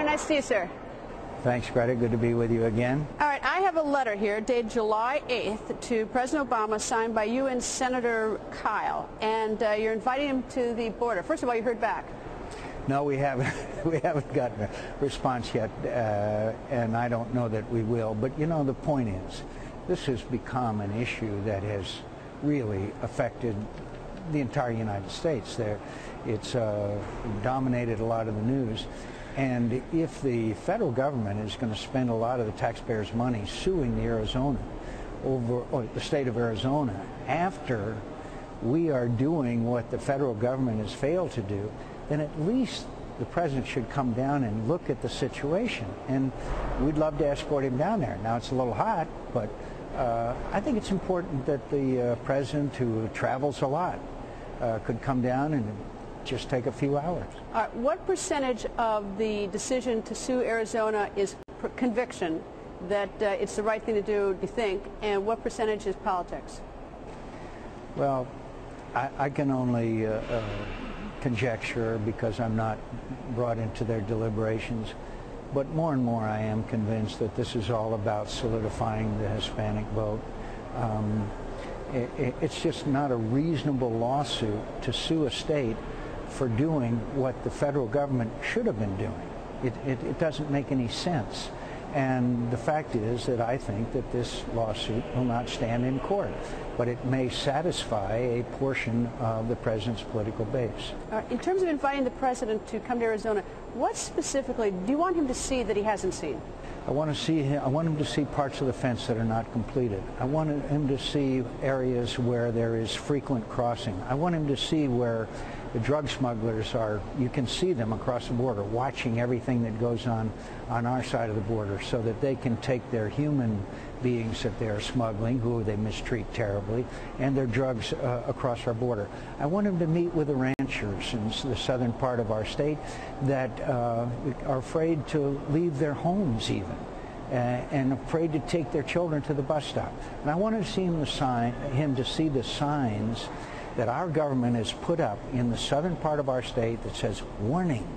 Very nice to see you, sir. Thanks, Greta. Good to be with you again. All right, I have a letter here dated July 8th to President Obama, signed by you and Senator Kyle, and you're inviting him to the border. First of all, you heard back. No, we haven't. We haven't gotten a response yet, and I don't know that we will. But you know, the point is, this has become an issue that has really affected the entire United States. It's dominated a lot of the news. And if the federal government is going to spend a lot of the taxpayers' money suing the state of Arizona after we are doing what the federal government has failed to do, then at least the president should come down and look at the situation. And we'd love to escort him down there. Now, it's a little hot, but I think it's important that the president, who travels a lot, could come down and just take a few hours. What percentage of the decision to sue Arizona is conviction, that it's the right thing to do you think, and what percentage is politics? Well, I can only conjecture because I'm not brought into their deliberations, but more and more I am convinced that this is all about solidifying the Hispanic vote. It's just not a reasonable lawsuit to sue a state for doing what the federal government should have been doing. It doesn't make any sense. And the fact is that I think that this lawsuit will not stand in court, but it may satisfy a portion of the president's political base. In terms of inviting the president to come to Arizona, what specifically do you want him to see that he hasn't seen? I want him to see parts of the fence that are not completed. I want him to see areas where there is frequent crossing. I want him to see where the drug smugglers are. You can see them across the border watching everything that goes on our side of the border, so that they can take their human beings that they are smuggling, who they mistreat terribly, and their drugs across our border. I want him to meet with the ranchers in the southern part of our state that are afraid to leave their homes even, and afraid to take their children to the bus stop. And I want to see him to see the signs that our government has put up in the southern part of our state that says, warning,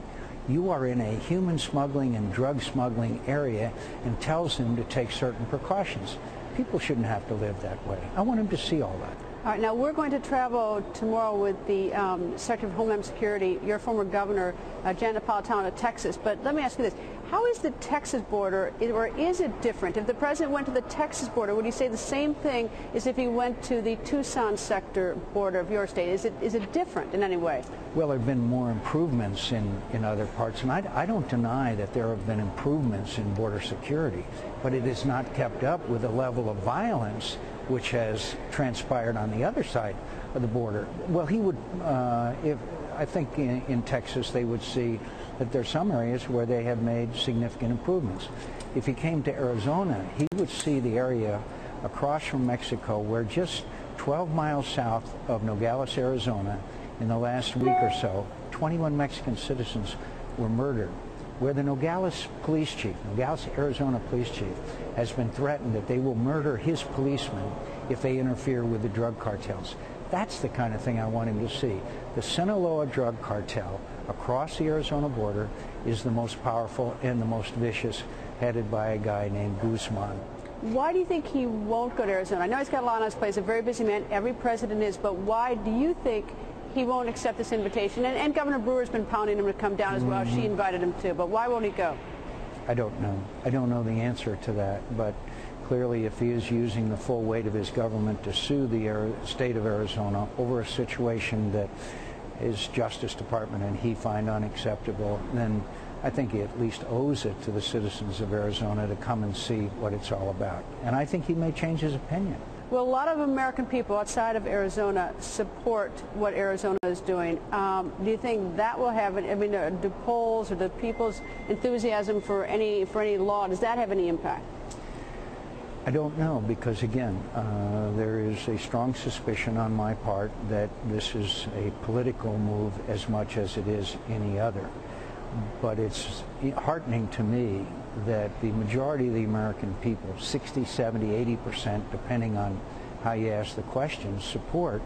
you are in a human smuggling and drug smuggling area, and tells them to take certain precautions. People shouldn't have to live that way. I want him to see all that. All right, now we're going to travel tomorrow with the Secretary of Homeland Security, your former governor, Janet Napolitano, to Texas. But let me ask you this. How is the Texas border, or is it different? If the president went to the Texas border, would he say the same thing as if he went to the Tucson sector border of your state? Is it different in any way? Well, there have been more improvements in other parts, and I don't deny that there have been improvements in border security, but it has not kept up with the level of violence which has transpired on the other side of the border. Well, he would, I think in Texas they would see that there's some areas where they have made significant improvements. If he came to Arizona, he would see the area across from Mexico, where just 12 miles south of Nogales, Arizona, in the last week or so, 21 Mexican citizens were murdered, where the Nogales police chief, Nogales, Arizona police chief, has been threatened that they will murder his policemen if they interfere with the drug cartels. That's the kind of thing I want him to see. The Sinaloa drug cartel across the Arizona border is the most powerful and the most vicious, headed by a guy named Guzman. Why do you think he won't go to Arizona? I know he's got a lot on his plate. He's a very busy man. Every president is. But why do you think he won't accept this invitation? And Governor Brewer's been pounding him to come down as well. She invited him too. But why won't he go? I don't know. I don't know the answer to that. But clearly, if he is using the full weight of his government to sue the state of Arizona over a situation that his Justice Department and he find unacceptable, then I think he at least owes it to the citizens of Arizona to come and see what it's all about. And I think he may change his opinion. Well, a lot of American people outside of Arizona support what Arizona is doing. Do you think that will have, the polls or the people's enthusiasm for any law, does that have any impact? I don't know, because again, there is a strong suspicion on my part that this is a political move as much as it is any other. But it's heartening to me that the majority of the American people, 60, 70, 80%, depending on how you ask the question, support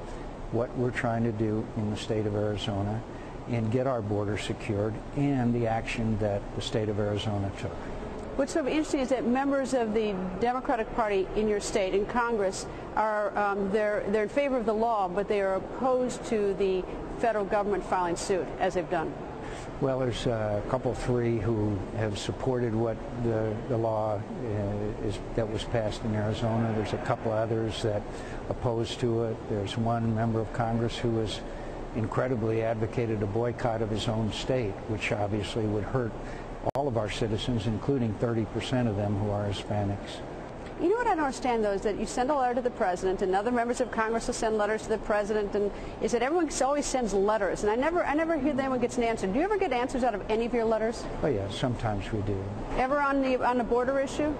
what we're trying to do in the state of Arizona. and get our border secured, and the action that the state of Arizona took. What's sort of interesting is that members of the Democratic Party in your state, in Congress, are they're in favor of the law, but they are opposed to the federal government filing suit, as they've done. Well, there's a couple, three, who have supported what the law that was passed in Arizona. There's a couple others that oppose to it. There's one member of Congress who has incredibly advocated a boycott of his own state, which obviously would hurt all of our citizens, including 30% of them who are Hispanics. You know what I don't understand, though, is that you send a letter to the president, and other members of Congress will send letters to the president, and is that everyone always sends letters, and I never hear that anyone gets an answer. Do you ever get answers out of any of your letters? Oh yeah, sometimes we do. Ever on the border issue?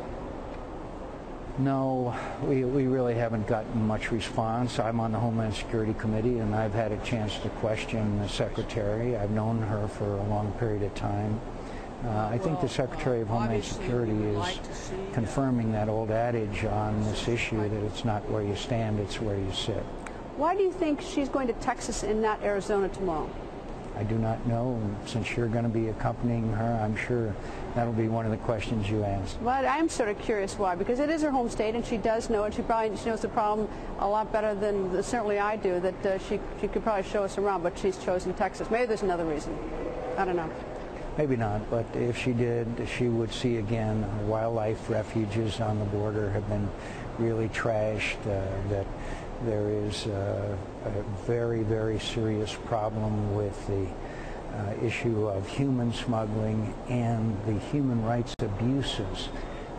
No, we really haven't gotten much response. I'm on the Homeland Security Committee, and I've had a chance to question the Secretary. I've known her for a long period of time. I think the Secretary of Homeland Security is confirming that old adage on this issue that it's not where you stand, it's where you sit. Why do you think she's going to Texas and not Arizona tomorrow? I do not know. Since you're going to be accompanying her, I'm sure that'll be one of the questions you ask. Well, I'm sort of curious why, because it is her home state, and she does know it. She knows the problem a lot better than certainly I do, that she could probably show us around, but she's chosen Texas. Maybe there's another reason. I don't know. Maybe not, but if she did, she would see again wildlife refuges on the border have been really trashed, that there is a very, very serious problem with the issue of human smuggling and the human rights abuses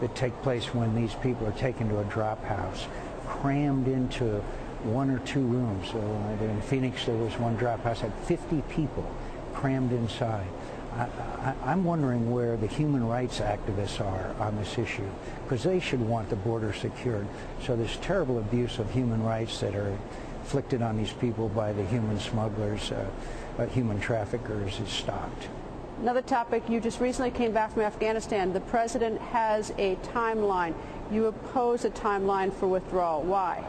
that take place when these people are taken to a drop house, crammed into one or two rooms. So in Phoenix, there was one drop house that had 50 people crammed inside. I'm wondering where the human rights activists are on this issue, because they should want the border secured. So this terrible abuse of human rights that are inflicted on these people by the human smugglers, human traffickers, is stopped. Another topic, you just recently came back from Afghanistan. The president has a timeline. You oppose a timeline for withdrawal. Why?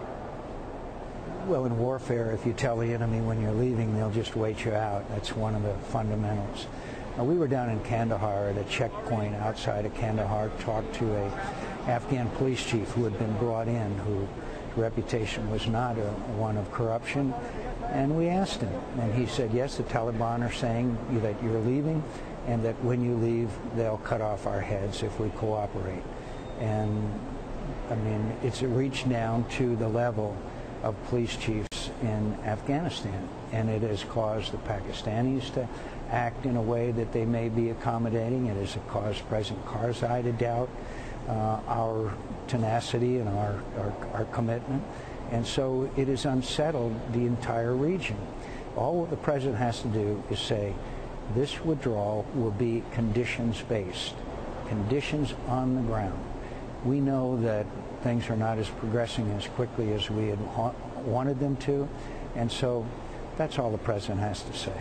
Well, in warfare, if you tell the enemy when you're leaving, they'll just wait you out. That's one of the fundamentals. We were down in Kandahar at a checkpoint outside of Kandahar, talked to a Afghan police chief who had been brought in, whose reputation was not one of corruption. And we asked him, and he said, yes, the Taliban are saying that you're leaving, and that when you leave, they'll cut off our heads if we cooperate. And, I mean, it's reached down to the level of police chiefs in Afghanistan, and it has caused the Pakistanis to act in a way that they may be accommodating. It has caused President Karzai to doubt our tenacity and our commitment, and so it has unsettled the entire region. All the president has to do is say, this withdrawal will be conditions-based, conditions on the ground. We know that things are not as progressing as quickly as we had wanted them to, and so that's all the president has to say.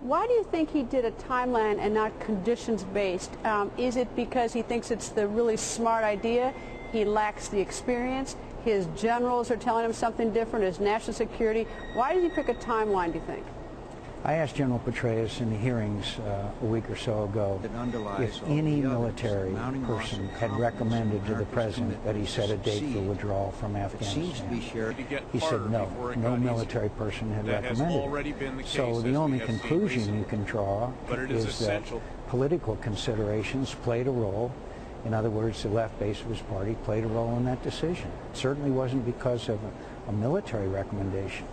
Why do you think he did a timeline and not conditions-based? Is it because he thinks it's the really smart idea? He lacks the experience? His generals are telling him something different? His national security? Why did he pick a timeline, do you think? I asked General Petraeus in the hearings a week or so ago if any military person had recommended to the president that he set a date for withdrawal from Afghanistan. He said no, no military person had recommended it. So the only conclusion you can draw is that political considerations played a role. In other words, the left base of his party played a role in that decision. It certainly wasn't because of a military recommendation.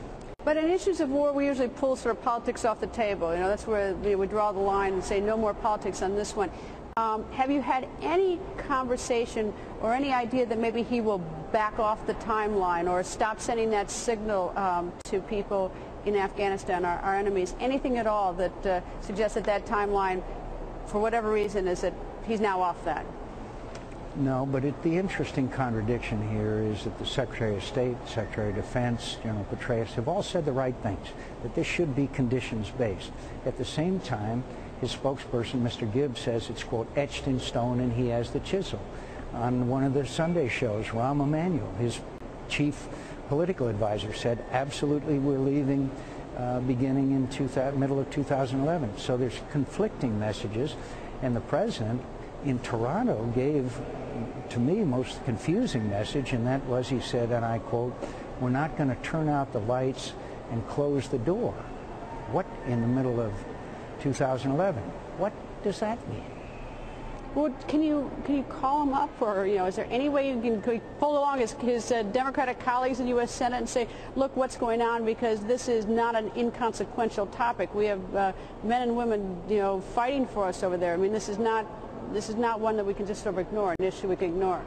But in issues of war, we usually pull sort of politics off the table. You know, that's where we draw the line and say no more politics on this one. Have you had any conversation or any idea that maybe he will back off the timeline or stop sending that signal to people in Afghanistan, our enemies? Anything at all that suggests that that timeline, for whatever reason, is that he's now off that? No, but the interesting contradiction here is that the Secretary of State, Secretary of Defense, General Petraeus have all said the right things, that this should be conditions-based. At the same time, his spokesperson, Mr. Gibbs, says it's, quote, etched in stone and he has the chisel. On one of the Sunday shows, Rahm Emanuel, his chief political advisor, said, absolutely, we're leaving. beginning in middle of 2011. So there's conflicting messages, and the president in Toronto gave, to me, most confusing message, and that was, he said, and I quote, "We're not going to turn out the lights and close the door." What in the middle of 2011? What does that mean? Well, can you call him up, or is there any way you can pull along his Democratic colleagues in the U.S. Senate and say, look, what's going on, because this is not an inconsequential topic. We have men and women fighting for us over there. I mean, this is not one that we can just sort of ignore, an issue we can ignore.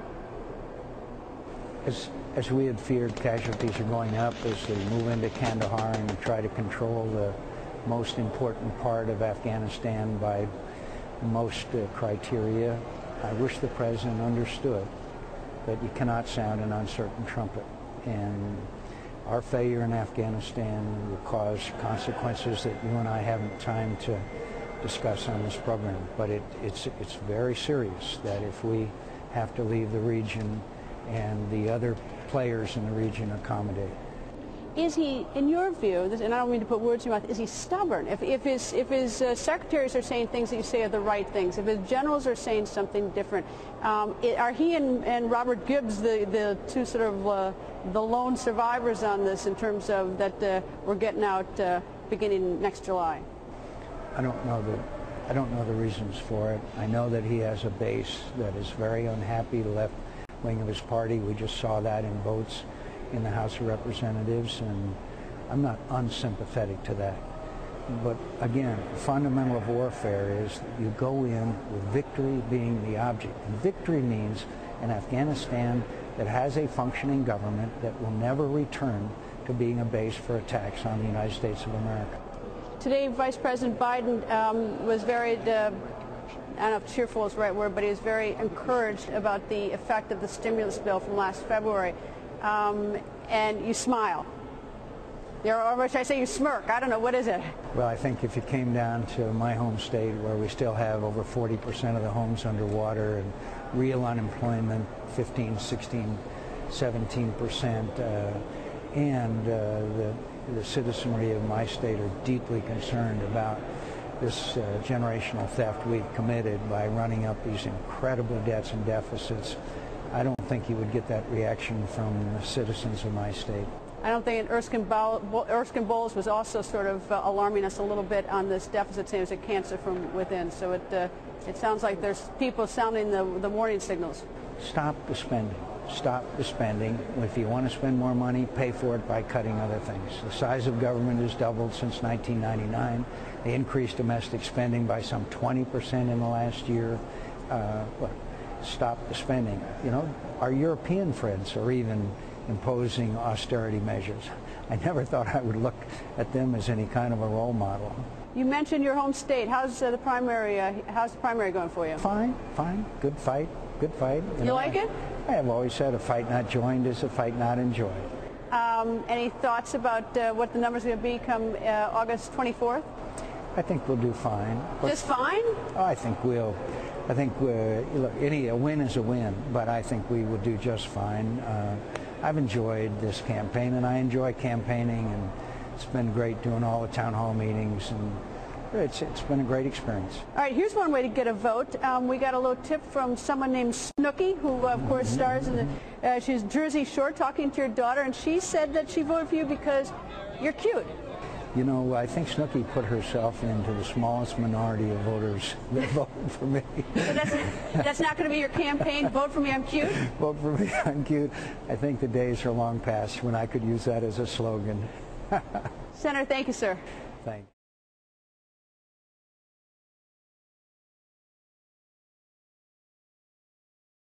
As we had feared, casualties are going up as they move into Kandahar and try to control the most important part of Afghanistan by most criteria. I wish the president understood that you cannot sound an uncertain trumpet, and our failure in Afghanistan will cause consequences that you and I haven't time to discuss on this program. But it's very serious that if we have to leave the region and the other players in the region accommodate. Is he, in your view, and I don't mean to put words in your mouth, is he stubborn? If his secretaries are saying things that you say are the right things, if his generals are saying something different, are he and Robert Gibbs the two sort of the lone survivors on this, in terms of that we're getting out beginning next July? I don't know the reasons for it. I know that he has a base that is very unhappy, the left wing of his party. We just saw that in votes in the House of Representatives, and I'm not unsympathetic to that. But again, the fundamental of warfare is that you go in with victory being the object. And victory means an Afghanistan that has a functioning government that will never return to being a base for attacks on the United States of America. Today, Vice President Biden was very, I don't know if cheerful is the right word, but he was very encouraged about the effect of the stimulus bill from last February. And you smile. Or should I say you smirk? I don't know. What is it? Well, I think if it came down to my home state, where we still have over 40% of the homes underwater and real unemployment, 15, 16, 17%, and the citizenry of my state are deeply concerned about this generational theft we've committed by running up these incredible debts and deficits, I don't think you would get that reaction from the citizens of my state. I don't think Erskine Bowles was also sort of alarming us a little bit on this deficit, saying it's a cancer from within. So it sounds like there's people sounding the warning signals. Stop the spending. Stop the spending. If you want to spend more money, pay for it by cutting other things. The size of government has doubled since 1999. They increased domestic spending by some 20% in the last year. Look, stop the spending. Our European friends are even imposing austerity measures. I never thought I would look at them as any kind of a role model. You mentioned your home state. How's the primary going for you? Fine. Good fight. You like it? I have always said a fight not joined is a fight not enjoyed. Any thoughts about what the numbers are going to be come August 24th? I think we'll do fine. Just fine? I think look, a win is a win, but I think we will do just fine. I've enjoyed this campaign, and I enjoy campaigning, and it's been great doing all the town hall meetings, and it's been a great experience. All right, here's one way to get a vote. We got a little tip from someone named Snooki, who of course stars in she's Jersey Shore, talking to your daughter, and she said that she voted for you because you're cute. I think Snooki put herself into the smallest minority of voters that voted for me. So that's not going to be your campaign? Vote for me, I'm cute? Vote for me, I'm cute. I think the days are long past when I could use that as a slogan. Senator, thank you, sir. Thanks.